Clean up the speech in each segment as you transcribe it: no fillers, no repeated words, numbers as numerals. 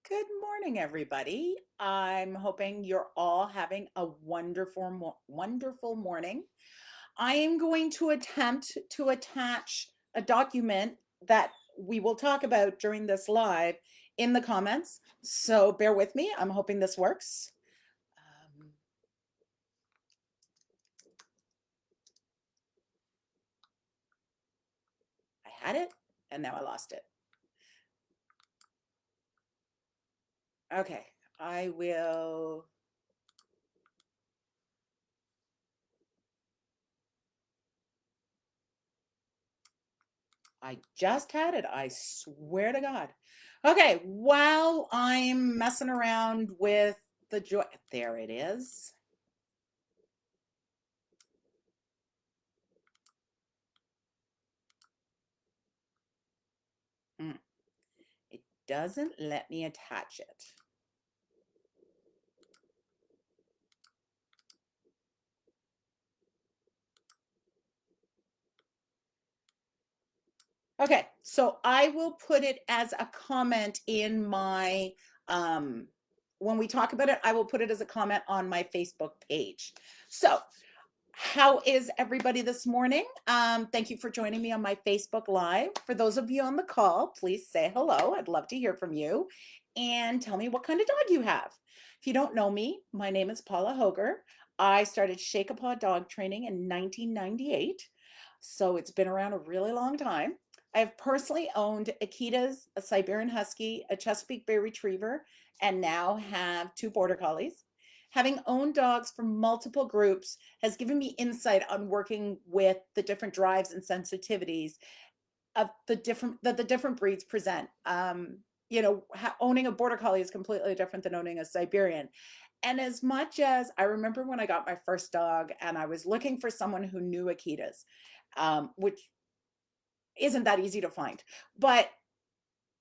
Good morning, everybody. I'm hoping you're all having a wonderful morning. I am going to attempt to attach a document that we will talk about during this live in the comments. So bear with me. I'm hoping this works. Um, I had it and now I lost it. Okay, I will. I just had it. I swear to God. Okay, while I'm messing around with the joy, there it is. Mm, It doesn't let me attach it. Okay, so I will put it as a comment in my, when we talk about it, I will put it as a comment on my Facebook page. So how is everybody this morning? Thank you for joining me on my Facebook Live. For those of you on the call, please say hello. I'd love to hear from you and tell me what kind of dog you have. If you don't know me, my name is Paula Hoger. I started Shake-a-Paw dog training in 1998, so it's been around a really long time. I have personally owned Akitas, a Siberian Husky, a Chesapeake Bay Retriever, and now have two Border Collies. Having owned dogs from multiple groups has given me insight on working with the different drives and sensitivities of the different breeds present. Owning a Border Collie is completely different than owning a Siberian. And as much as I remember when I got my first dog and I was looking for someone who knew Akitas, which isn't that easy to find, but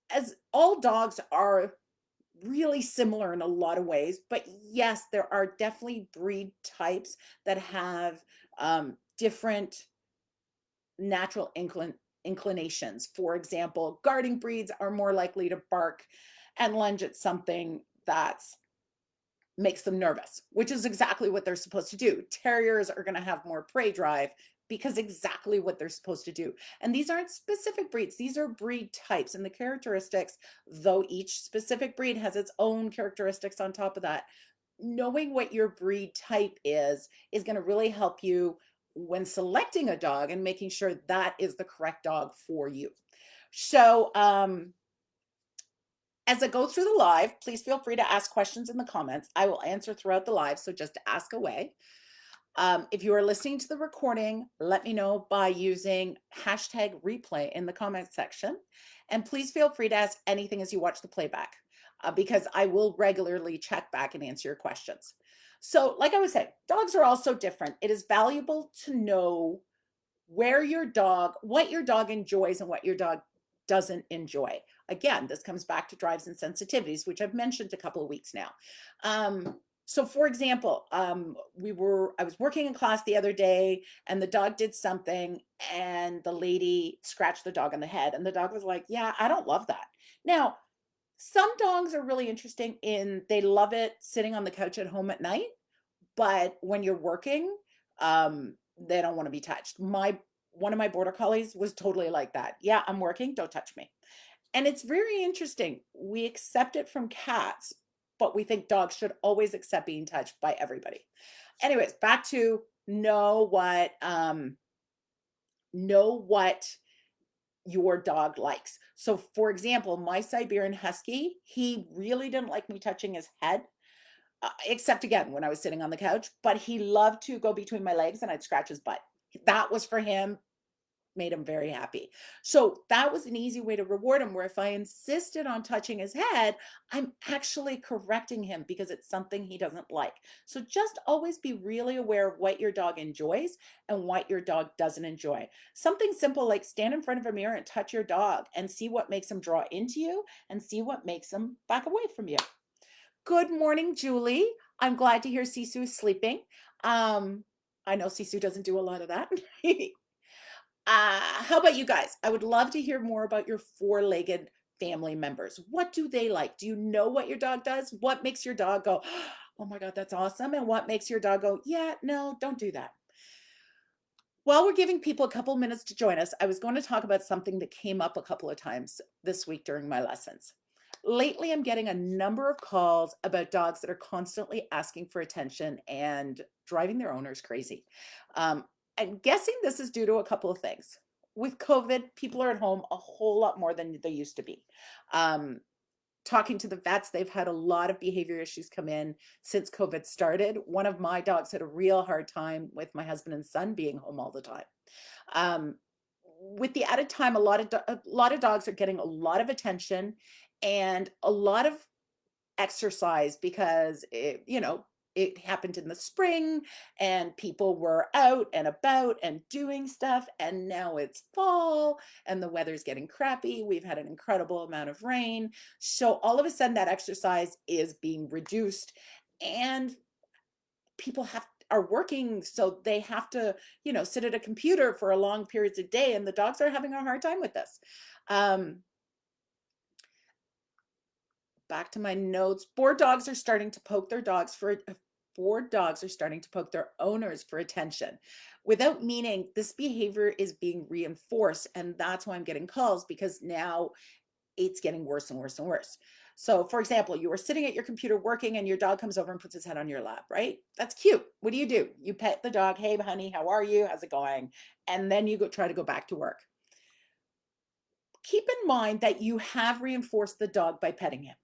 as all dogs are really similar in a lot of ways, but yes, there are definitely breed types that have different natural inclinations. For example, guarding breeds are more likely to bark and lunge at something that's makes them nervous, which is exactly what they're supposed to do. Terriers are going to have more prey drive because exactly what they're supposed to do. And these aren't specific breeds, these are breed types. And the characteristics, though each specific breed has its own characteristics on top of that, knowing what your breed type is going to really help you when selecting a dog and making sure that is the correct dog for you. So, as I go through the live, please feel free to ask questions in the comments. I will answer throughout the live, so just ask away. If you are listening to the recording, let me know by using hashtag replay in the comments section. And please feel free to ask anything as you watch the playback, because I will regularly check back and answer your questions. So like I was saying, dogs are also different. It is valuable to know what your dog enjoys and what your dog doesn't enjoy. Again, this comes back to drives and sensitivities, which I've mentioned a couple of weeks now. So for example, I was working in class the other day and the dog did something and the lady scratched the dog on the head and the dog was like, yeah, I don't love that. Now, some dogs are really interesting in they love it sitting on the couch at home at night, but when you're working, they don't want to be touched. One of my Border Collies was totally like that. Yeah, I'm working, don't touch me. And it's very interesting. We accept it from cats, but we think dogs should always accept being touched by everybody. Anyways, back to know what your dog likes. So for example, my Siberian Husky, he really didn't like me touching his head, except again when I was sitting on the couch, but he loved to go between my legs and I'd scratch his butt. That was for him, made him very happy. So that was an easy way to reward him, where if I insisted on touching his head, I'm actually correcting him because it's something he doesn't like. So just always be really aware of what your dog enjoys and what your dog doesn't enjoy. Something simple like stand in front of a mirror and touch your dog and see what makes him draw into you and see what makes him back away from you. Good morning, Julie. I'm glad to hear Sisu is sleeping. I know Sisu doesn't do a lot of that. How about you guys? I would love to hear more about your four-legged family members. What do they like? Do you know what your dog does? What makes your dog go, oh my God, that's awesome? And what makes your dog go, yeah, no, don't do that? While we're giving people a couple minutes to join us, I was going to talk about something that came up a couple of times this week during my lessons. Lately, I'm getting a number of calls about dogs that are constantly asking for attention and driving their owners crazy. I'm guessing this is due to a couple of things. With COVID, people are at home a whole lot more than they used to be. Um, Talking to the vets, they've had a lot of behavior issues come in since COVID started. One of my dogs had a real hard time with my husband and son being home all the time. Um, with the added time, a lot of dogs are getting a lot of attention and a lot of exercise because it happened in the spring and people were out and about and doing stuff, and now it's fall and the weather's getting crappy. We've had an incredible amount of rain, so all of a sudden that exercise is being reduced, and people are working, so they have to sit at a computer for a long periods of day, and the dogs are having a hard time with this. um Back to my notes. Bored dogs are starting to poke their owners for attention without meaning. This behavior is being reinforced, and that's why I'm getting calls, because now it's getting worse and worse and worse. So, for example, you are sitting at your computer working and your dog comes over and puts his head on your lap, right? That's cute. What do? You pet the dog. Hey, honey, how are you? How's it going? And then you try to go back to work. Keep in mind that you have reinforced the dog by petting him.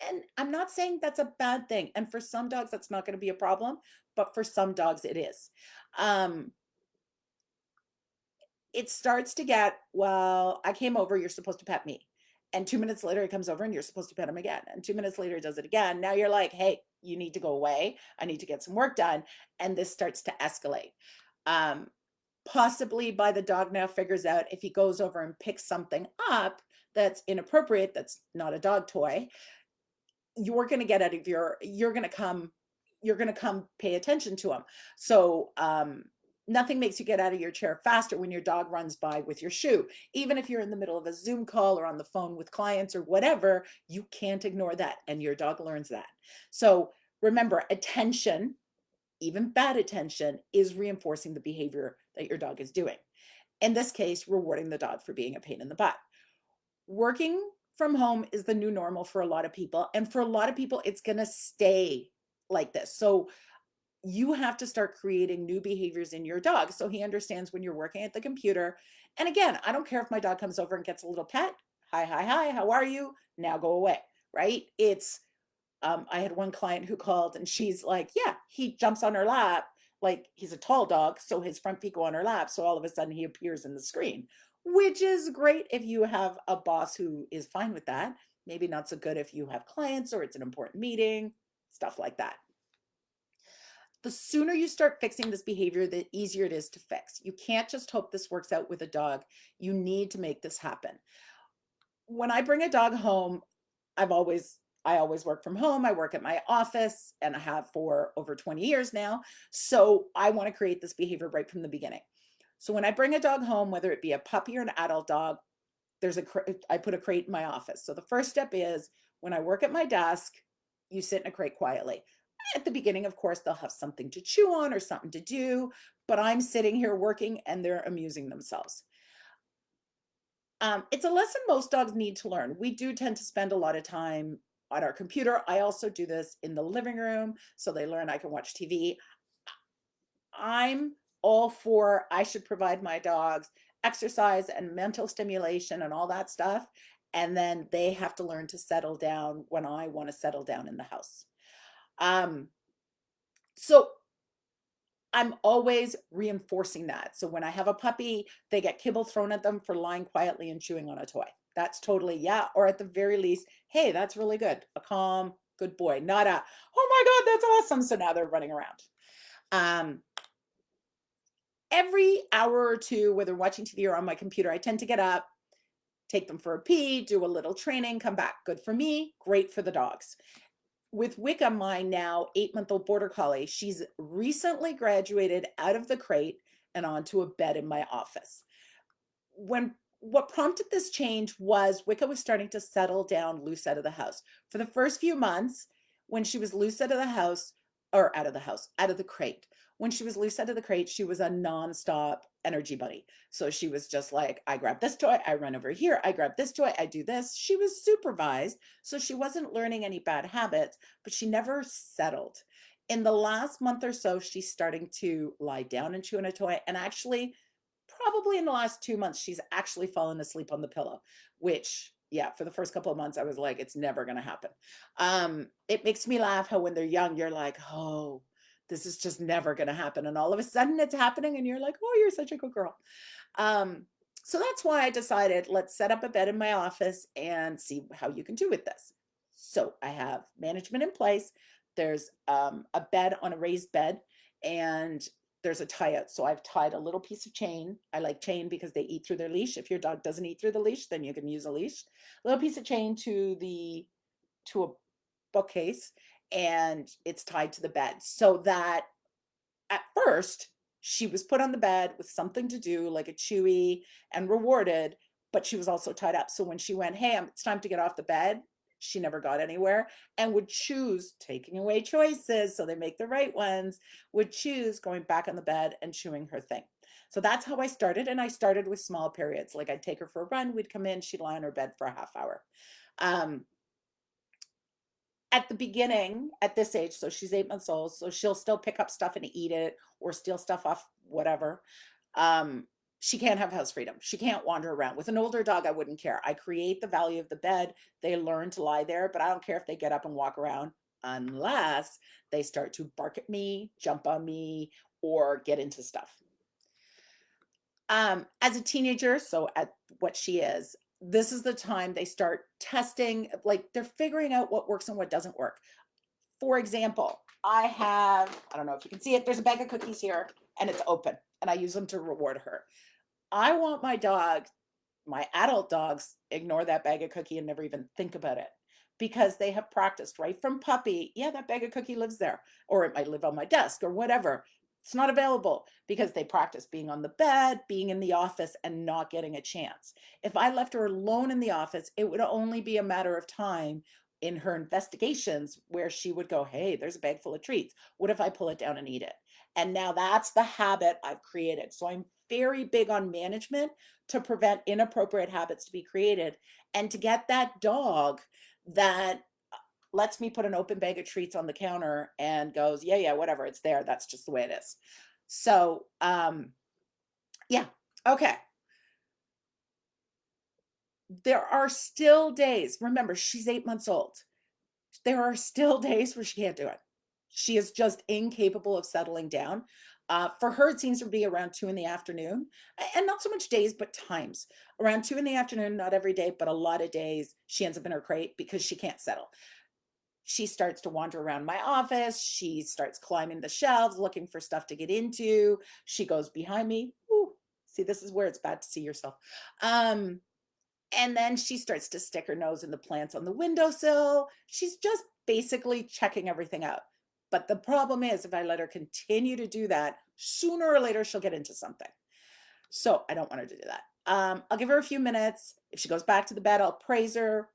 And I'm not saying that's a bad thing. And for some dogs, that's not going to be a problem, but for some dogs, it is. Um, it starts to get, well, I came over, you're supposed to pet me. And 2 minutes later, he comes over and you're supposed to pet him again. And 2 minutes later, he does it again. Now you're like, hey, you need to go away. I need to get some work done. And this starts to escalate. Um, Possibly by the dog now figures out if he goes over and picks something up that's inappropriate, that's not a dog toy, you're going to get out of you're going to come pay attention to them. So nothing makes you get out of your chair faster when your dog runs by with your shoe. Even if you're in the middle of a Zoom call or on the phone with clients or whatever, you can't ignore that, and your dog learns that. So remember, attention, even bad attention, is reinforcing the behavior that your dog is doing. In this case, rewarding the dog for being a pain in the butt. Working from home is the new normal for a lot of people. And for a lot of people, it's going to stay like this. So you have to start creating new behaviors in your dog so he understands when you're working at the computer. And again, I don't care if my dog comes over and gets a little pet. Hi, hi, hi, how are you? Now go away, right? I had one client who called and she's like, yeah, he jumps on her lap. Like, he's a tall dog, so his front feet go on her lap. So all of a sudden he appears in the screen, which is great if you have a boss who is fine with that. Maybe not so good if you have clients or it's an important meeting, stuff like that. The sooner you start fixing this behavior, the easier it is to fix. You can't just hope this works out with a dog. You need to make this happen. When I bring a dog home, I always work from home. I work at my office and I have for over 20 years now. So I want to create this behavior right from the beginning. So when I bring a dog home, whether it be a puppy or an adult dog, I put a crate in my office. So the first step is, when I work at my desk, you sit in a crate quietly. At the beginning, of course, they'll have something to chew on or something to do, but I'm sitting here working and they're amusing themselves. It's a lesson most dogs need to learn. We do tend to spend a lot of time on our computer. I also do this in the living room, so they learn I can watch TV. I'm all for, I should provide my dogs exercise and mental stimulation and all that stuff. And then they have to learn to settle down when I want to settle down in the house. Um, so I'm always reinforcing that. So when I have a puppy, they get kibble thrown at them for lying quietly and chewing on a toy. That's totally, yeah. Or at the very least, hey, that's really good. A calm, good boy, not a, oh my God, that's awesome. So now they're running around. Every hour or two, whether watching TV or on my computer, I tend to get up, take them for a pee, do a little training, come back. Good for me, great for the dogs. With Wicca, my now 8-month-old border collie, she's recently graduated out of the crate and onto a bed in my office. When what prompted this change was Wicca was starting to settle down loose out of the house. For the first few months, when she was loose out of the house, or out of the house, out of the crate. When she was loose out of the crate, she was a nonstop energy bunny. So she was just like, I grab this toy, I run over here, I grab this toy, I do this. She was supervised, so she wasn't learning any bad habits, but she never settled. In the last month or so, she's starting to lie down and chew on a toy, and actually probably in the last 2 months, she's actually fallen asleep on the pillow, which, yeah, for the first couple of months, I was like, it's never going to happen. It makes me laugh how when they're young, you're like, oh, this is just never going to happen. And all of a sudden it's happening. And you're like, oh, you're such a good girl. Um, so that's why I decided let's set up a bed in my office and see how you can do with this. So I have management in place. There's a bed on a raised bed, and there's a tie out. So I've tied a little piece of chain. I like chain because they eat through their leash. If your dog doesn't eat through the leash, then you can use a leash. A little piece of chain to a bookcase, and it's tied to the bed so that at first she was put on the bed with something to do like a chewy and rewarded, but she was also tied up. So when she went, hey, it's time to get off the bed, she never got anywhere and would choose taking away choices so they make the right ones, would choose going back on the bed and chewing her thing. So that's how I started. And I started with small periods. Like I'd take her for a run, we'd come in, she'd lie on her bed for a half hour. Um, at the beginning, at this age, so she's 8 months old, so she'll still pick up stuff and eat it or steal stuff off whatever. Um, she can't have house freedom. She can't wander around. With an older dog, I wouldn't care. I create the value of the bed. They learn to lie there, but I don't care if they get up and walk around unless they start to bark at me, jump on me, or get into stuff. As a teenager, so at what she is, this is the time they start testing, like they're figuring out what works and what doesn't work. For example, I don't know if you can see it, there's a bag of cookies here and it's open and I use them to reward her. I want my dog, my adult dogs, ignore that bag of cookie and never even think about it because they have practiced right from puppy. Yeah, that bag of cookie lives there, or it might live on my desk or whatever. It's not available because they practice being on the bed, being in the office, and not getting a chance. If I left her alone in the office, it would only be a matter of time in her investigations where she would go, hey, there's a bag full of treats. What if I pull it down and eat it? And now that's the habit I've created. So I'm very big on management to prevent inappropriate habits to be created and to get that dog that lets me put an open bag of treats on the counter and goes, yeah, yeah, whatever, it's there. That's just the way it is. So, yeah, okay. There are still days, remember, she's 8 months old. There are still days where she can't do it. She is just incapable of settling down. For her, it seems to be around 2 in the afternoon, and not so much days, but times. Around 2 in the afternoon, not every day, but a lot of days, she ends up in her crate because she can't settle. She starts to wander around my office. She starts climbing the shelves, looking for stuff to get into. She goes behind me. Ooh, see, this is where it's bad to see yourself. Um, and then she starts to stick her nose in the plants on the windowsill. She's just basically checking everything out. But the problem is, if I let her continue to do that, sooner or later she'll get into something. So I don't want her to do that. I'll give her a few minutes. If she goes back to the bed, I'll praise her.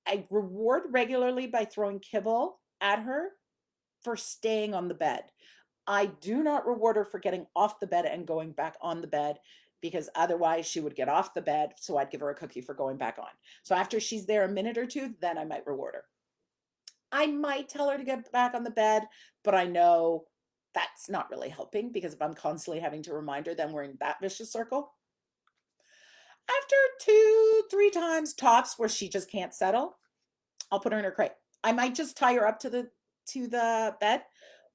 I reward regularly by throwing kibble at her for staying on the bed. I do not reward her for getting off the bed and going back on the bed because otherwise she would get off the bed. So I'd give her a cookie for going back on. So after she's there a minute or two, then I might reward her. I might tell her to get back on the bed, but I know that's not really helping because if I'm constantly having to remind her, then we're in that vicious circle. After 2, 3 times tops where she just can't settle, I'll put her in her crate. I might just tie her up to the bed,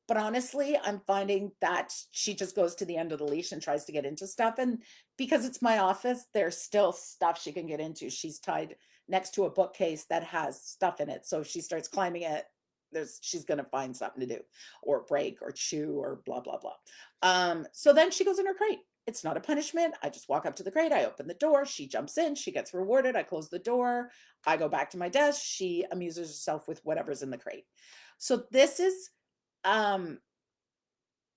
but honestly, I'm finding that she just goes to the end of the leash and tries to get into stuff. And because it's my office, there's still stuff she can get into. She's tied next to a bookcase that has stuff in it. So if she starts climbing it, she's gonna find something to do or break or chew or blah blah blah. So then she goes in her crate. It's not a punishment. I just walk up to the crate, I open the door, she jumps in, she gets rewarded, I close the door, I go back to my desk, she amuses herself with whatever's in the crate. So um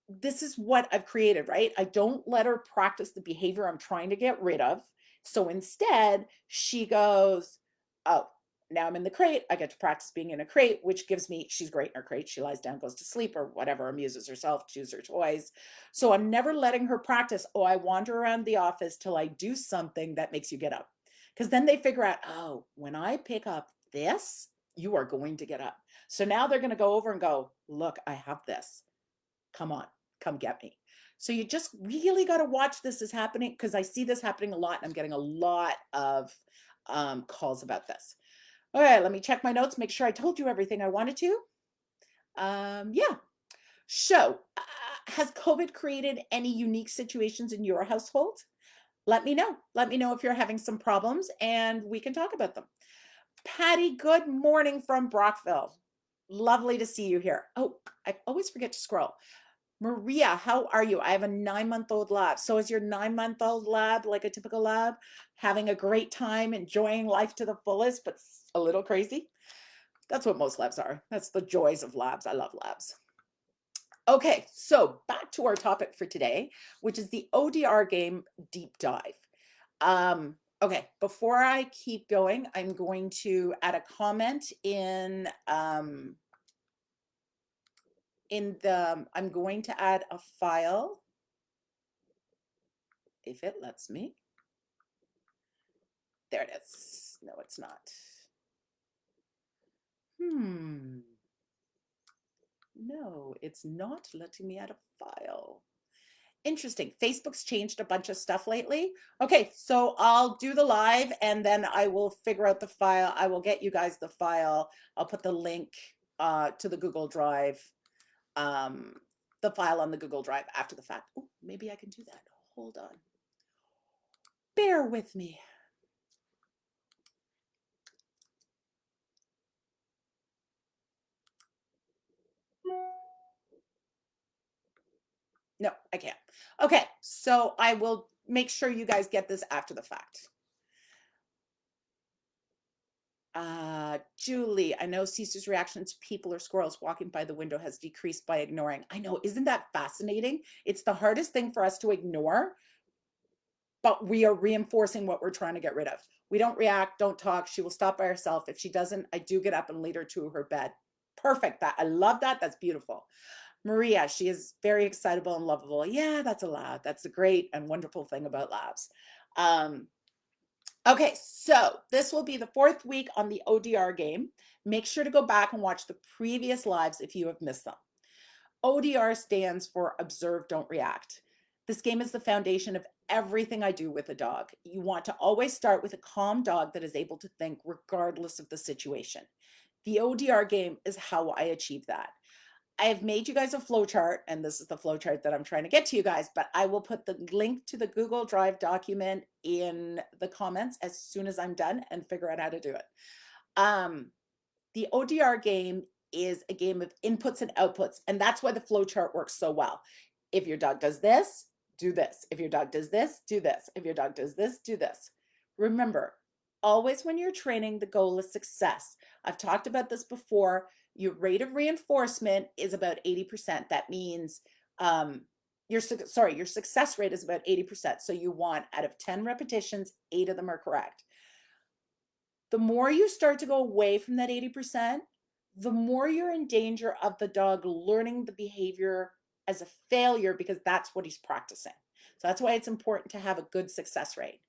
this is what I've created, right? I don't let her practice the behavior I'm trying to get rid of So instead, she goes, oh, now I'm in the crate. I get to practice being in a crate, which gives me, she's great in her crate. She lies down, goes to sleep or whatever, amuses herself, chews her toys. So I'm never letting her practice. Oh, I wander around the office till I do something that makes you get up. Because then they figure out, oh, when I pick up this, you are going to get up. So now they're going to go over and go, look, I have this. Come on, come get me. So you just really got to watch this is happening, because I see this happening a lot and I'm getting a lot of calls about this. All right, let me check my notes, make sure I told you everything I wanted to. Yeah. So, has COVID created any unique situations in your household? Let me know. Let me know if you're having some problems and we can talk about them. Patty, good morning from Brockville. Lovely to see you here. Oh, I always forget to scroll. Maria, how are you? I have a 9-month-old lab. So is your 9-month-old lab like a typical lab, having a great time, enjoying life to the fullest, but a little crazy? That's what most labs are. That's the joys of labs. I love labs. Okay, so back to our topic for today, which is the ODR game deep dive. Okay, before I keep going, I'm going to add a comment in I'm going to add a file, if it lets me. There it is. No, it's not. No, it's not letting me add a file. Interesting. Facebook's changed a bunch of stuff lately. Okay, so I'll do the live and then I will figure out the file. I will get you guys the file. I'll put the link to the Google Drive, the file on the Google Drive after the fact. Oh, maybe I can do that. Hold on. Bear with me. No, I can't. Okay, so I will make sure you guys get this after the fact. Julie, I know Cecil's reaction to people or squirrels walking by the window has decreased by ignoring. I know, isn't that fascinating? It's the hardest thing for us to ignore, but we are reinforcing what we're trying to get rid of. We don't react, don't talk. She will stop by herself. If she doesn't, I do get up and lead her to her bed. Perfect. That I love that. That's beautiful. Maria, she is very excitable and lovable. Yeah, that's a lab. That's a great and wonderful thing about labs. Okay, so this will be the 4th week on the ODR game. Make sure to go back and watch the previous lives if you have missed them. ODR stands for Observe, Don't React. This game is the foundation of everything I do with a dog. You want to always start with a calm dog that is able to think regardless of the situation. The ODR game is how I achieve that. I have made you guys a flow chart, and this is the flow chart that I'm trying to get to you guys, but I will put the link to the Google Drive document in the comments as soon as I'm done and figure out how to do it. The ODR game is a game of inputs and outputs, and that's why the flow chart works so well. If your dog does this, do this. If your dog does this, do this. If your dog does this, do this. Remember, always when you're training, the goal is success. I've talked about this before. Your rate of reinforcement is about 80%. That means your success rate is about 80%. So you want, out of 10 repetitions, 8 of them are correct. The more you start to go away from that 80%, the more you're in danger of the dog learning the behavior as a failure, because that's what he's practicing. So that's why it's important to have a good success rate.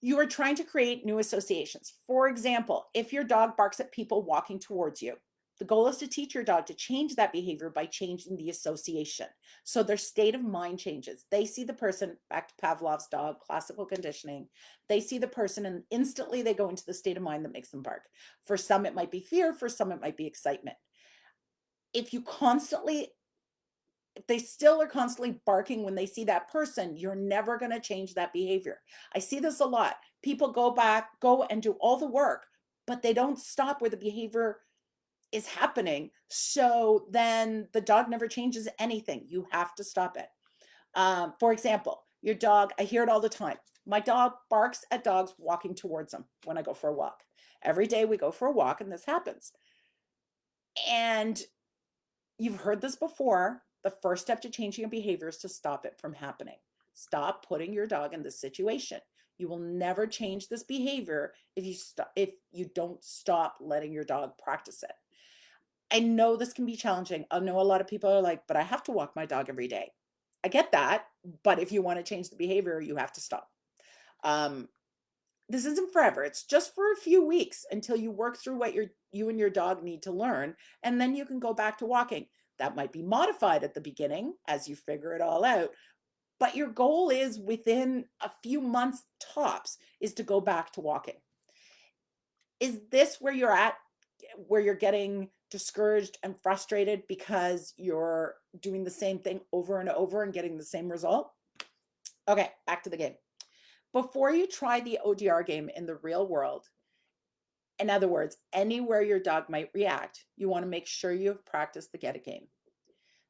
You are trying to create new associations. For example, if your dog barks at people walking towards you, the goal is to teach your dog to change that behavior by changing the association. So their state of mind changes. They see the person, back to Pavlov's dog, classical conditioning. They see the person and instantly they go into the state of mind that makes them bark. For some, it might be fear. For some, it might be excitement. If they still are constantly barking when they see that person, you're never going to change that behavior. I see this a lot. People go and do all the work, but they don't stop where the behavior is happening. So then the dog never changes anything. You have to stop it. For example, your dog, I hear it all the time. My dog barks at dogs walking towards them when I go for a walk. Every day we go for a walk and this happens. And you've heard this before. The first step to changing a behavior is to stop it from happening. Stop putting your dog in this situation. You will never change this behavior if you don't stop letting your dog practice it. I know this can be challenging. I know a lot of people are like, but I have to walk my dog every day. I get that, but if you want to change the behavior, you have to stop. Um, this isn't forever. It's just for a few weeks until you work through what you and your dog need to learn, and then you can go back to walking. That might be modified at the beginning as you figure it all out, but your goal is within a few months tops is to go back to walking. Is this where you're at, where you're getting discouraged and frustrated because you're doing the same thing over and over and getting the same result? Okay, back to the game. Before you try the ODR game in the real world, in other words, anywhere your dog might react, you want to make sure you have practiced the get it game.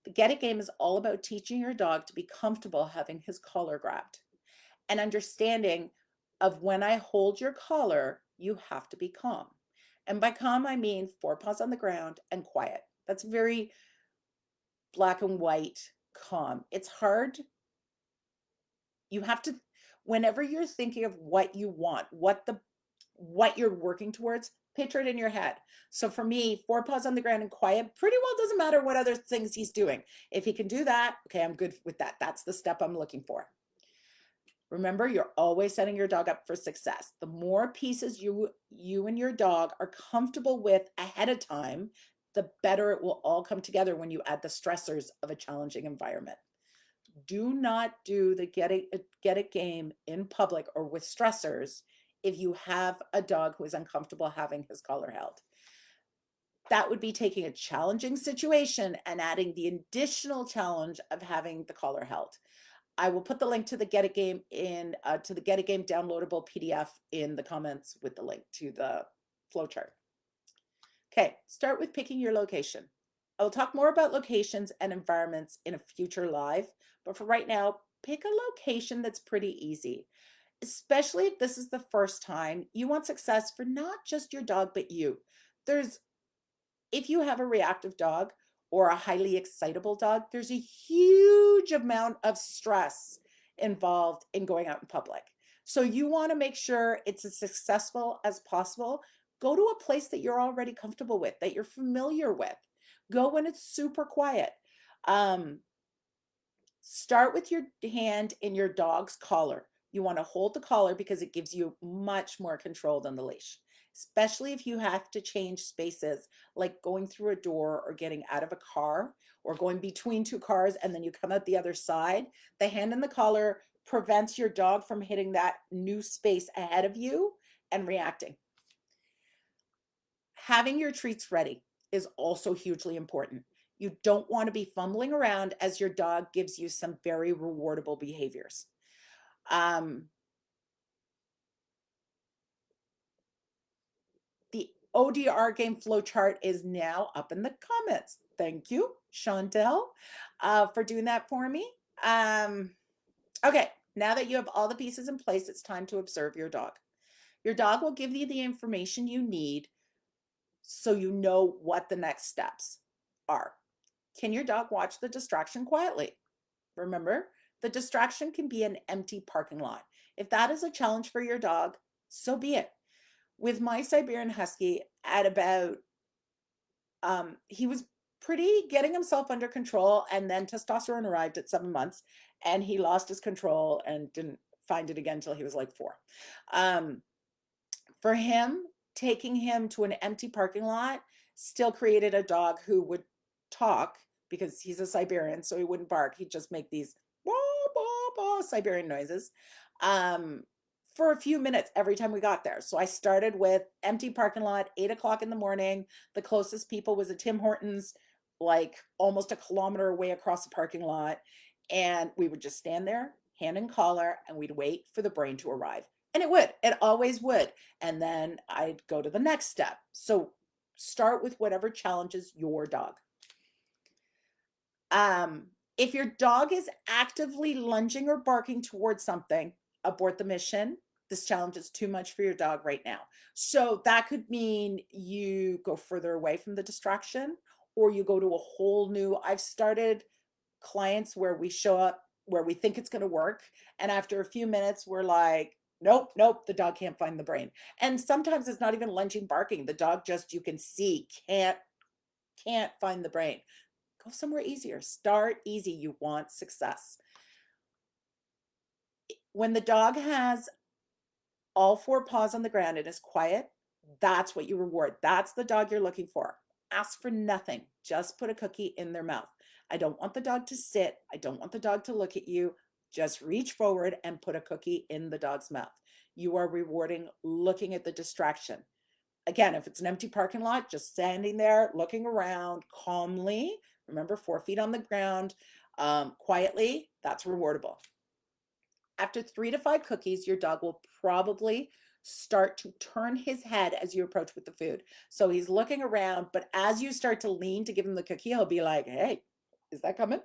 The get it game is all about teaching your dog to be comfortable having his collar grabbed and understanding of when I hold your collar, you have to be calm. And by calm, I mean 4 paws on the ground and quiet. That's very black and white calm. It's hard. You have to, whenever you're thinking of what you want, what you're working towards, picture it in your head. So for me, 4 paws on the ground and quiet pretty well doesn't matter what other things he's doing. If he can do that, okay, I'm good with that. That's the step I'm looking for. Remember, you're always setting your dog up for success. The more pieces you and your dog are comfortable with ahead of time, the better it will all come together when you add the stressors of a challenging environment. Do not do the get it game in public or with stressors if you have a dog who is uncomfortable having his collar held. That would be taking a challenging situation and adding the additional challenge of having the collar held. I will put the link to the Get It Game to the Get It Game downloadable PDF in the comments with the link to the flowchart. Okay, start with picking your location. I will talk more about locations and environments in a future live, but for right now, pick a location that's pretty easy, especially if this is the first time. You want success for not just your dog, but you. If you have a reactive dog or a highly excitable dog, there's a huge amount of stress involved in going out in public. So you want to make sure it's as successful as possible. Go to a place that you're already comfortable with, that you're familiar with. Go when it's super quiet. Start with your hand in your dog's collar. You want to hold the collar because it gives you much more control than the leash, especially if you have to change spaces, like going through a door or getting out of a car or going between two cars and then you come out the other side. The hand in the collar prevents your dog from hitting that new space ahead of you and reacting. Having your treats ready is also hugely important. You don't want to be fumbling around as your dog gives you some very rewardable behaviors. The ODR game flow chart is now up in the comments. Thank you, Chantel, for doing that for me. Okay, now that you have all the pieces in place, it's time to observe your dog. Your dog will give you the information you need so you know what the next steps are. Can your dog watch the distraction quietly? Remember, the distraction can be an empty parking lot. If that is a challenge for your dog, so be it. With my Siberian Husky, at about, he was pretty getting himself under control, and then testosterone arrived at 7 months, and he lost his control and didn't find it again until he was like 4. For him, taking him to an empty parking lot still created a dog who would talk because he's a Siberian, so he wouldn't bark. He'd just make these bah, bah, bah, Siberian noises for a few minutes every time we got there. So I started with empty parking lot, 8 o'clock in the morning. The closest people was a Tim Hortons, like almost a kilometer away across the parking lot. And we would just stand there, hand and collar, and we'd wait for the brain to arrive. And it always would. And then I'd go to the next step. So start with whatever challenges your dog. If your dog is actively lunging or barking towards something, abort the mission. This challenge is too much for your dog right now. So that could mean you go further away from the distraction, or you go to a whole new, I've started clients where we show up where we think it's going to work. And after a few minutes, we're like, Nope, nope, the dog can't find the brain. And sometimes it's not even lunging, barking. The dog just, you can see, can't find the brain. Go somewhere easier. Start easy. You want success. When the dog has all four paws on the ground and is quiet, that's what you reward. That's the dog you're looking for. Ask for nothing. Just put a cookie in their mouth. I don't want the dog to sit. I don't want the dog to look at you. Just reach forward and put a cookie in the dog's mouth. You are rewarding looking at the distraction. Again, if it's an empty parking lot, just standing there, looking around calmly. Remember, 4 feet on the ground, quietly, that's rewardable. After 3 to 5 cookies, your dog will probably start to turn his head as you approach with the food. So he's looking around, but as you start to lean to give him the cookie, he'll be like, hey, is that coming?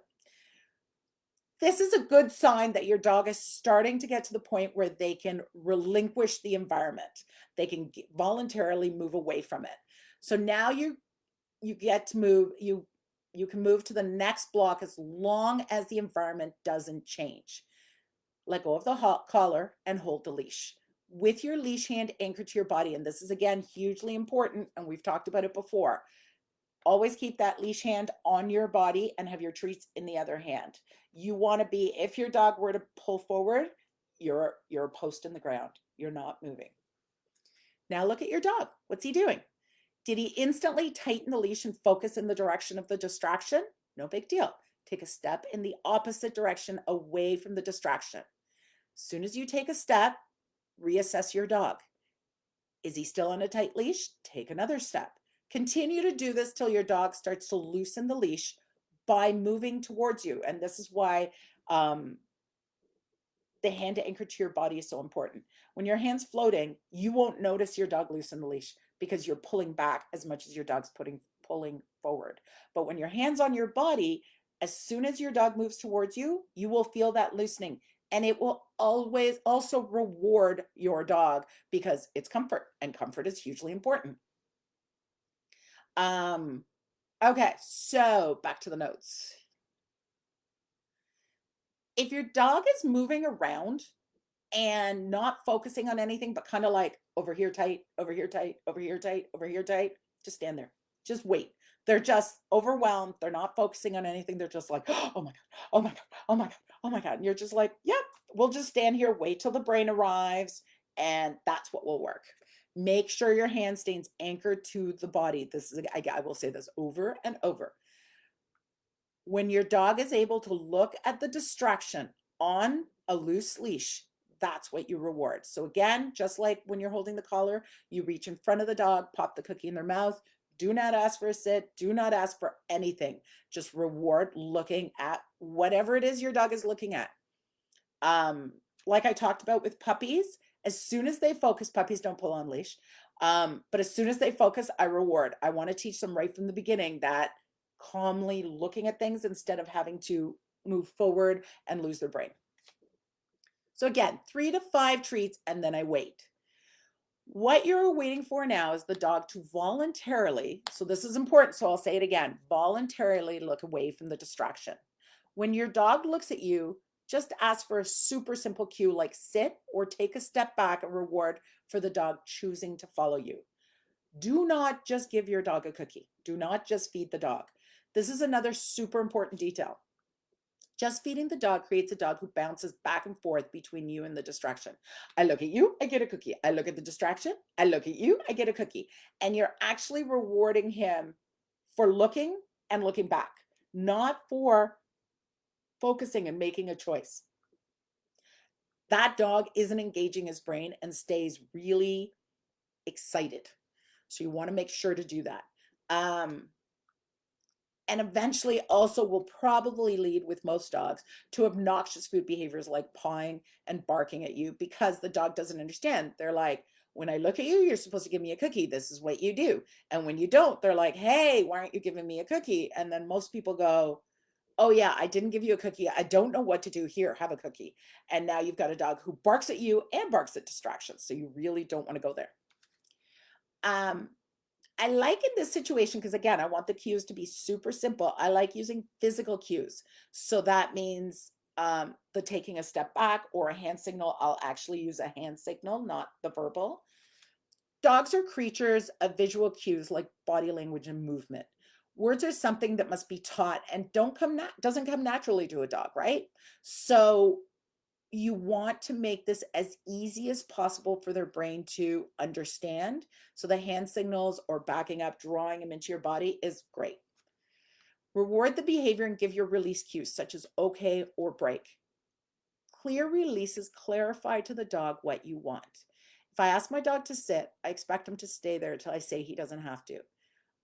This is a good sign that your dog is starting to get to the point where they can relinquish the environment. They can voluntarily move away from it. So now you get to move, you can move to the next block as long as the environment doesn't change. Let go of the collar and hold the leash. With your leash hand anchored to your body, and this is again hugely important, and we've talked about it before, always keep that leash hand on your body and have your treats in the other hand. You want to be, if your dog were to pull forward, you're a post in the ground. You're not moving. Now look at your dog. What's he doing? Did he instantly tighten the leash and focus in the direction of the distraction? No big deal. Take a step in the opposite direction away from the distraction. As soon as you take a step, reassess your dog. Is he still on a tight leash? Take another step. Continue to do this till your dog starts to loosen the leash by moving towards you. And this is why the hand anchored to your body is so important. When your hand's floating, you won't notice your dog loosen the leash because you're pulling back as much as your dog's pulling forward. But when your hand's on your body, as soon as your dog moves towards you, you will feel that loosening. And it will always also reward your dog because it's comfort, and comfort is hugely important. Okay, so back to the notes. If your dog is moving around and not focusing on anything, but kind of like over here tight, over here tight, over here tight, over here tight, just stand there. Just wait. They're just overwhelmed. They're not focusing on anything. They're just like, oh my God, oh my God, oh my God, oh my God. And you're just like, yep, we'll just stand here, wait till the brain arrives, and that's what will work. Make sure your hand stays anchored to the body. This is, I will say this over and over. When your dog is able to look at the distraction on a loose leash, that's what you reward. So again, just like when you're holding the collar, you reach in front of the dog, pop the cookie in their mouth. Do not ask for a sit. Do not ask for anything. Just reward looking at whatever it is your dog is looking at. Like I talked about with puppies, as soon as they focus, puppies don't pull on leash. But as soon as they focus, I reward. I want to teach them right from the beginning that calmly looking at things instead of having to move forward and lose their brain. So again, 3 to 5 treats, and then I wait. What you're waiting for now is the dog to voluntarily, so this is important, so I'll say it again, voluntarily look away from the distraction. When your dog looks at you, just ask for a super simple cue like sit or take a step back, a reward for the dog choosing to follow you. Do not just give your dog a cookie. Do not just feed the dog. This is another super important detail. Just feeding the dog creates a dog who bounces back and forth between you and the distraction. I look at you, I get a cookie. I look at the distraction, I look at you, I get a cookie. And you're actually rewarding him for looking and looking back, not for focusing and making a choice. That dog isn't engaging his brain and stays really excited. So you want to make sure to do that. And eventually also will probably lead with most dogs to obnoxious food behaviors like pawing and barking at you because the dog doesn't understand. They're like, when I look at you, you're supposed to give me a cookie. This is what you do. And when you don't, they're like, hey, why aren't you giving me a cookie? And then most people go, oh yeah, I didn't give you a cookie. I don't know what to do here. Have a cookie. And now you've got a dog who barks at you and barks at distractions. So you really don't want to go there. I like in this situation, because again, I want the cues to be super simple. I like using physical cues. So that means The taking a step back or a hand signal. I'll actually use a hand signal, not the verbal. Dogs are creatures of visual cues like body language and movement. Words are something that must be taught and doesn't come naturally to a dog, right? So you want to make this as easy as possible for their brain to understand. So the hand signals or backing up, drawing them into your body is great. Reward the behavior and give your release cues such as okay or break. Clear releases clarify to the dog what you want. If I ask my dog to sit, I expect him to stay there until I say he doesn't have to.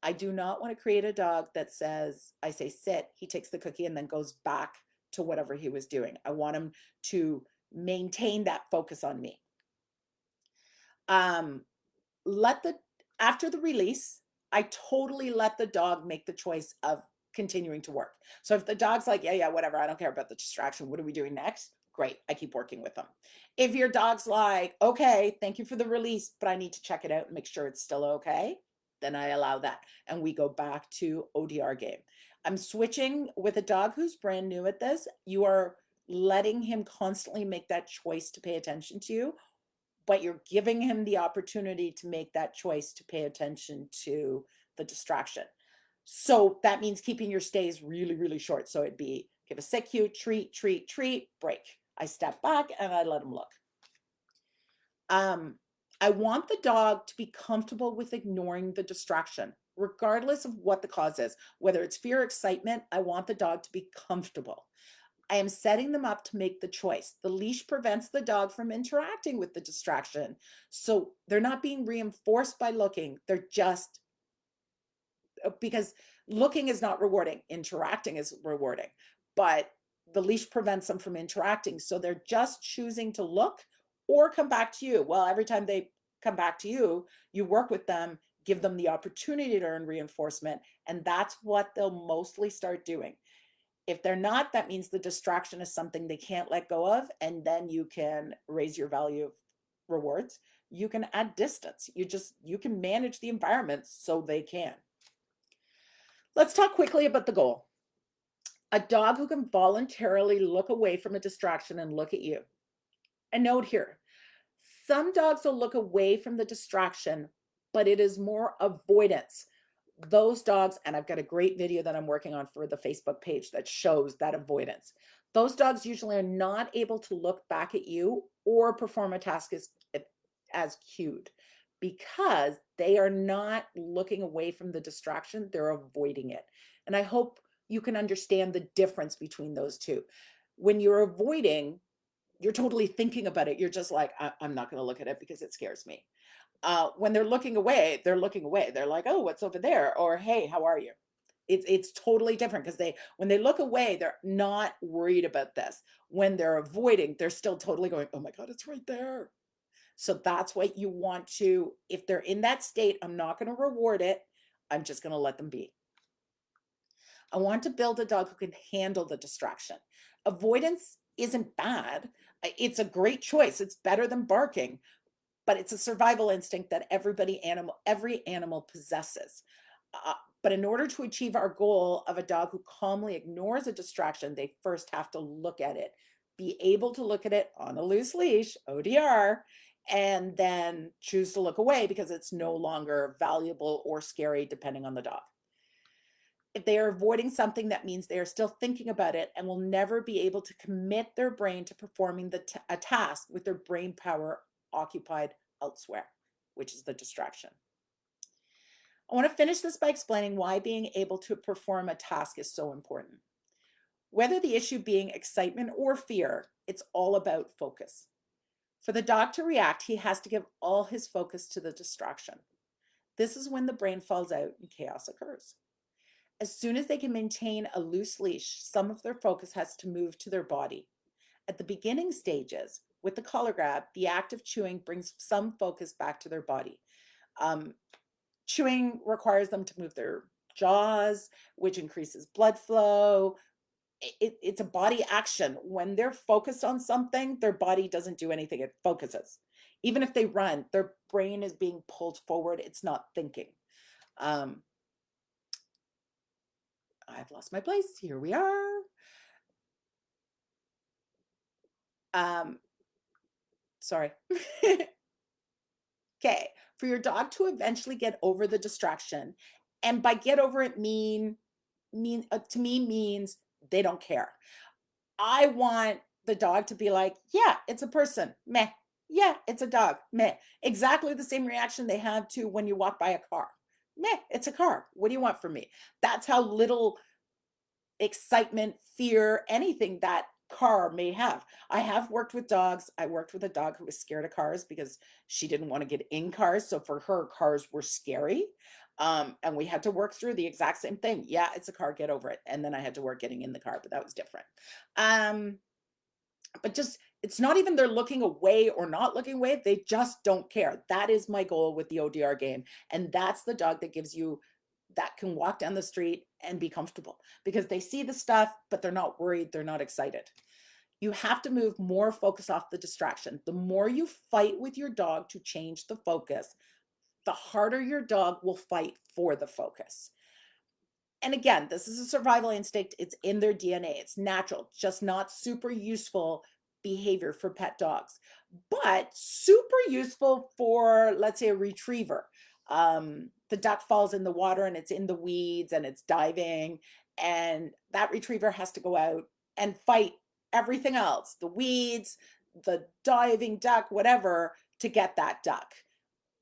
I do not want to create a dog that says, I say sit, he takes the cookie and then goes back to whatever he was doing. I want him to maintain that focus on me. Um, let the After the release, I totally let the dog make the choice of continuing to work. So if the dog's like, yeah, whatever, I don't care about the distraction. What are we doing next? Great. I keep working with them. If your dog's like, okay, thank you for the release, but I need to check it out and make sure it's still okay, then I allow that. And we go back to ODR game. I'm switching with a dog who's brand new at this. You are letting him constantly make that choice to pay attention to you, but you're giving him the opportunity to make that choice to pay attention to the distraction. So that means keeping your stays really, really short. So it'd be give a sit cue, treat, treat, treat, break. I step back and I let him look. I want the dog to be comfortable with ignoring the distraction, regardless of what the cause is. Whether it's fear or excitement, I want the dog to be comfortable. I am setting them up to make the choice. The leash prevents the dog from interacting with the distraction. So they're not being reinforced by looking. They're just because looking is not rewarding, interacting is rewarding. But the leash prevents them from interacting. So they're just choosing to look or come back to you. Well, every time they come back to you, you work with them, give them the opportunity to earn reinforcement. And that's what they'll mostly start doing. If they're not, that means the distraction is something they can't let go of, and then you can raise your value of rewards. You can add distance. You can manage the environment so they can. Let's talk quickly about the goal. A dog who can voluntarily look away from a distraction and look at you. A note here. Some dogs will look away from the distraction, but it is more avoidance. Those dogs, and I've got a great video that I'm working on for the Facebook page that shows that avoidance. Those dogs usually are not able to look back at you or perform a task as cued because they are not looking away from the distraction, they're avoiding it. And I hope you can understand the difference between those two. When you're avoiding, you're totally thinking about it. You're just like, I'm not going to look at it because it scares me. When they're looking away, they're looking away. They're like, oh, what's over there? Or, hey, how are you? It's totally different because when they look away, they're not worried about this. When they're avoiding, they're still totally going, oh my God, it's right there. So that's what you want to, if they're in that state, I'm not going to reward it. I'm just going to let them be. I want to build a dog who can handle the distraction. Avoidance isn't bad. It's a great choice. It's better than barking, but it's a survival instinct that every animal possesses. But in order to achieve our goal of a dog who calmly ignores a distraction, they first have to look at it, be able to look at it on a loose leash, ODR, and then choose to look away because it's no longer valuable or scary, depending on the dog. If they are avoiding something, that means they are still thinking about it and will never be able to commit their brain to performing a task with their brain power occupied elsewhere, which is the distraction. I want to finish this by explaining why being able to perform a task is so important. Whether the issue being excitement or fear, it's all about focus. For the dog to react, he has to give all his focus to the distraction. This is when the brain falls out and chaos occurs. As soon as they can maintain a loose leash, some of their focus has to move to their body. At the beginning stages, with the collar grab, the act of chewing brings some focus back to their body. Chewing requires them to move their jaws, which increases blood flow. It's a body action. When they're focused on something, their body doesn't do anything, it focuses. Even if they run, their brain is being pulled forward, it's not thinking. I've lost my place. Here we are. Um, sorry. Okay, for your dog to eventually get over the distraction, and by get over it to me means they don't care. I want the dog to be like, yeah, it's a person, meh. Yeah, it's a dog, meh. Exactly the same reaction they have to when you walk by a car. Meh, it's a car. What do you want from me? That's how little excitement, fear, anything that car may have. I have worked with dogs. I worked with a dog who was scared of cars because she didn't want to get in cars. So for her, cars were scary. And we had to work through the exact same thing. Yeah, it's a car, get over it. And then I had to work getting in the car, but that was different. Um, but just it's not even they're looking away or not looking away, they just don't care. That is my goal with the ODR game, and that's the dog that gives you that can walk down the street and be comfortable because they see the stuff but they're not worried, they're not excited. You have to move more focus off the distraction. The more you fight with your dog to change the focus, the harder your dog will fight for the focus. And again, this is a survival instinct. It's in their DNA. It's natural, just not super useful behavior for pet dogs, but super useful for, let's say, a retriever. The duck falls in the water and it's in the weeds and it's diving, and that retriever has to go out and fight everything else, the weeds, the diving duck, whatever, to get that duck.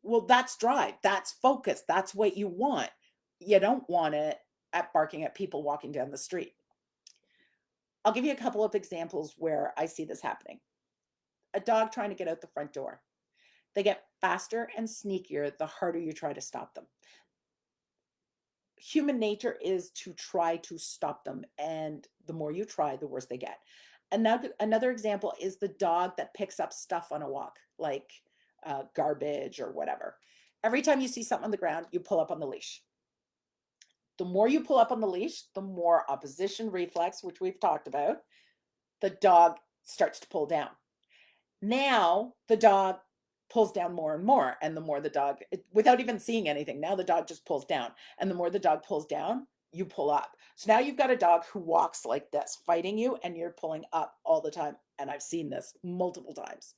Well, that's drive, that's focus, that's what you want. You don't want it at barking at people walking down the street. I'll give you a couple of examples where I see this happening. A dog trying to get out the front door. They get faster and sneakier the harder you try to stop them. Human nature is to try to stop them, and the more you try, the worse they get. Another example is the dog that picks up stuff on a walk, like garbage or whatever. Every time you see something on the ground, you pull up on the leash. The more you pull up on the leash, the more opposition reflex, which we've talked about, the dog starts to pull down. Now the dog pulls down more and more. And the more the dog, without even seeing anything, now the dog just pulls down. And the more the dog pulls down, you pull up. So now you've got a dog who walks like this, fighting you, and you're pulling up all the time. And I've seen this multiple times.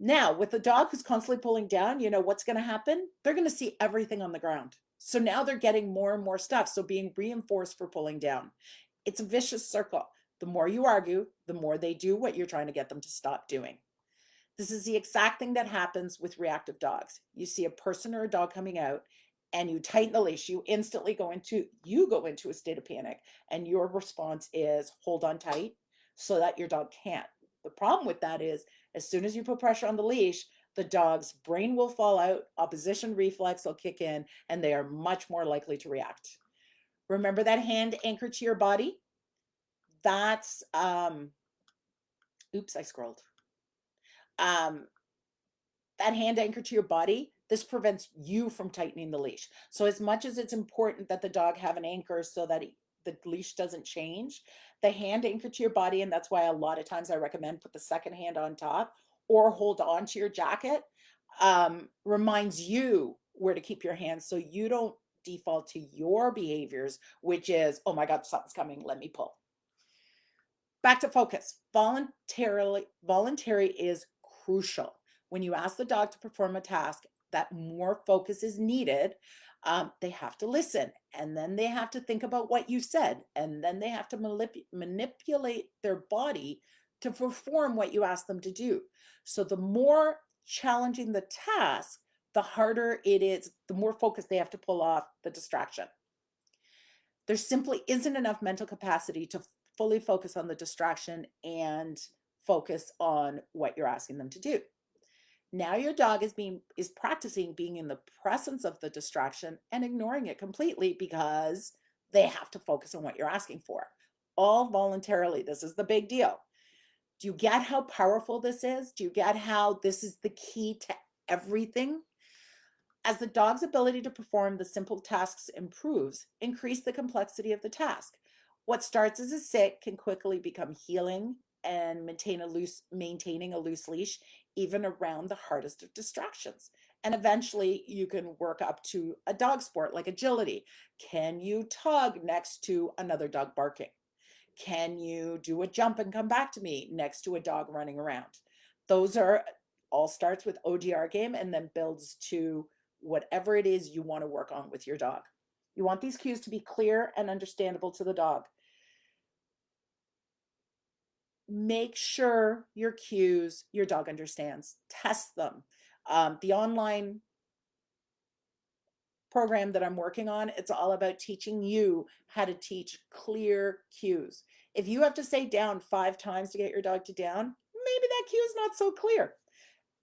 Now, with the dog who's constantly pulling down, you know what's going to happen? They're going to see everything on the ground. So now they're getting more and more stuff. So being reinforced for pulling down. It's a vicious circle. The more you argue, the more they do what you're trying to get them to stop doing. This is the exact thing that happens with reactive dogs. You see a person or a dog coming out and you tighten the leash, you go into a state of panic, and your response is hold on tight so that your dog can't. The problem with that is as soon as you put pressure on the leash, the dog's brain will fall out, opposition reflex will kick in, and they are much more likely to react. Remember that hand anchored to your body? That's oops, I scrolled. Um, that hand anchor to your body, this prevents you from tightening the leash. So as much as it's important that the dog have an anchor so that the leash doesn't change, the hand anchor to your body, and that's why a lot of times I recommend put the second hand on top or hold on to your jacket, reminds you where to keep your hands so you don't default to your behaviors, which is, oh my God, something's coming, let me pull. Back to focus. Voluntary is crucial. When you ask the dog to perform a task that more focus is needed, they have to listen, and then they have to think about what you said, and then they have to manipulate their body to perform what you ask them to do. So the more challenging the task, the harder it is, the more focus they have to pull off the distraction. There simply isn't enough mental capacity to fully focus on the distraction and focus on what you're asking them to do. Now your dog is practicing being in the presence of the distraction and ignoring it completely because they have to focus on what you're asking for. All voluntarily. This is the big deal. Do you get how powerful this is? Do you get how this is the key to everything? As the dog's ability to perform the simple tasks improves, increase the complexity of the task. What starts as a sit can quickly become healing and maintaining a loose leash, even around the hardest of distractions. And eventually you can work up to a dog sport like agility. Can you tug next to another dog barking? Can you do a jump and come back to me next to a dog running around? Those are all starts with ODR game and then builds to whatever it is you want to work on with your dog. You want these cues to be clear and understandable to the dog. Make sure your cues your dog understands. Test them. The online program that I'm working on, it's all about teaching you how to teach clear cues. If you have to say down 5 times to get your dog to down, maybe that cue is not so clear.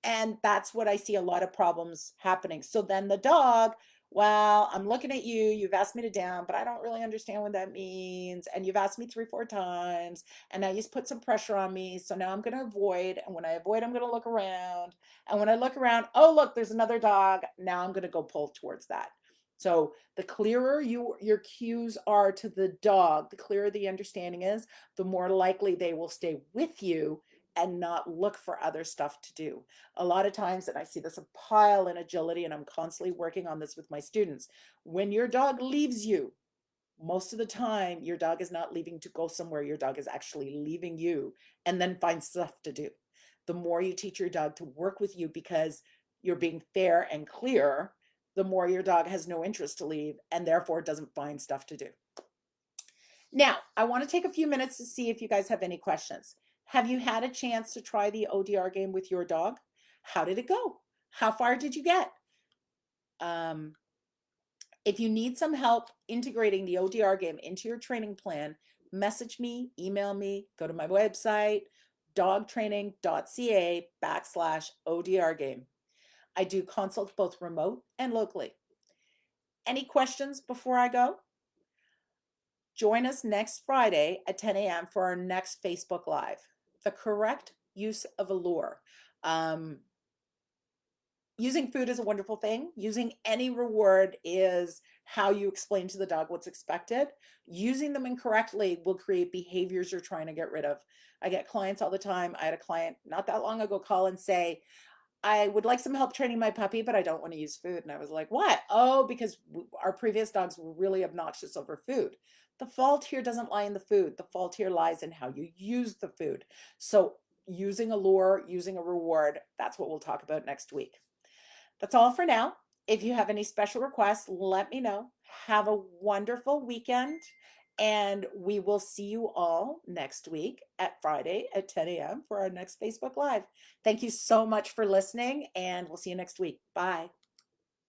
And that's what I see a lot of problems happening. So then the dog, well, I'm looking at you, you've asked me to down, but I don't really understand what that means. And you've asked me 3, 4 times, and now you've put some pressure on me. So now I'm going to avoid. And when I avoid, I'm going to look around. And when I look around, oh, look, there's another dog. Now I'm going to go pull towards that. So the clearer your cues are to the dog, the clearer the understanding is, the more likely they will stay with you and not look for other stuff to do. A lot of times, and I see this a pile in agility, and I'm constantly working on this with my students, when your dog leaves you, most of the time, your dog is not leaving to go somewhere. Your dog is actually leaving you and then find stuff to do. The more you teach your dog to work with you because you're being fair and clear, the more your dog has no interest to leave and therefore doesn't find stuff to do. Now, I want to take a few minutes to see if you guys have any questions. Have you had a chance to try the ODR game with your dog? How did it go? How far did you get? If you need some help integrating the ODR game into your training plan, message me, email me, go to my website, dogtraining.ca/ODR game. I do consults both remote and locally. Any questions before I go? Join us next Friday at 10 a.m. for our next Facebook Live. The correct use of a lure. Using food is a wonderful thing. Using any reward is how you explain to the dog what's expected. Using them incorrectly will create behaviors you're trying to get rid of. I get clients all the time. I had a client not that long ago call and say, I would like some help training my puppy, but I don't want to use food. And I was like, what? Oh, because our previous dogs were really obnoxious over food. The fault here doesn't lie in the food. The fault here lies in how you use the food. So using a lure, using a reward, that's what we'll talk about next week. That's all for now. If you have any special requests, let me know. Have a wonderful weekend, and we will see you all next week at Friday at 10 a.m. for our next Facebook Live. Thank you so much for listening, and we'll see you next week. Bye.